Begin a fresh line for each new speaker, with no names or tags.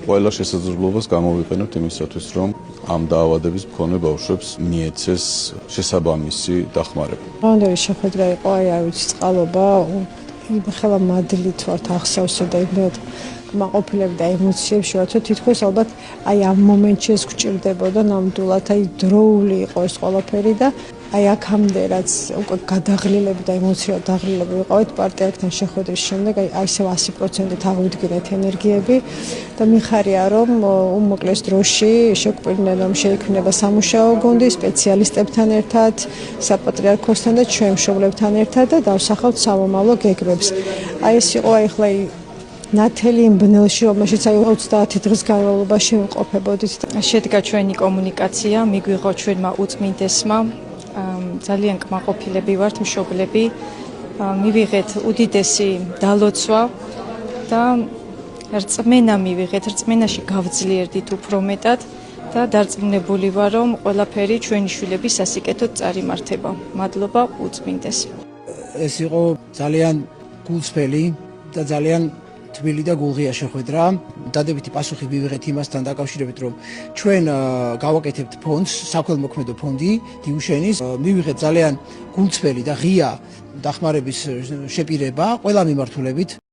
ყველა შესაძლებლობას გამოვიყენებთ იმისათვის, რომ ამ დაავადების მქონე ბავშვებს მიეცეს შესაბამისი დახმარება.
Რამდენი შეხვედრა იყო, არ ვიცი, წყალობა, ხელა მადლით ვართ ახსოვსო და იმედ მაყოფილებ და ემოციებში ვართ, თითქოს ალბათ აი ამ მომენტში ეს გვჭირდებოდა ნამდვილად, აი დროული იყო ეს ყველაფერი და აი აქამდე რაც უკვე გადაღლილები და ემოციურად დაღლილები ვიყავით პარტნიორთან შეხვედრის შემდეგ, აი ისევ 100%-ით აღვიდგინეთ ენერგიები და მიხარია რომ უმოკლეს დროში შეგვპირდნენ რომ შეიქმნება სამუშაო გუნდი სპეციალისტებთან ერთად, საპატრიარქოსთან და ჩვენ მშობლებთან ერთად და დავსახავთ სამომავლო გეგმებს. აი ეს იყო აი ხლა ნათელი იმ ბნელში, რომელშიც აი 30 დღის განმავლობაში ვიმყოფებოდით.
შედგა ჩვენი კომუნიკაცია, მიგვიღო ჩვენმა უწმინდესმა, ძალიან კმაყოფილები ვართ მშობლები, მივიღეთ უდიდესი დალოცვა და რწმენა მივიღეთ, რწმენაში გავძლიერდით უფრო მეტად და დარწმუნებული ვარ, რომ ყველაფერი ჩვენი შვილების სასიკეთოდ წარიმართება. მადლობა უწმინდეს.
ეს იყო ძალიან გულწრფელი და ძალიან თბილი და გულღია შეხვედრა. დადებითი პასუხი მივიღეთ იმასთან დაკავშირებით, რომ ჩვენ გავაკეთებთ ფონდს, საქველმოქმედო ფონდი დიუშენის. მივიღეთ ძალიან გულწრფელი და ღია დახმარების შეპირება ყველა მიმართულებით.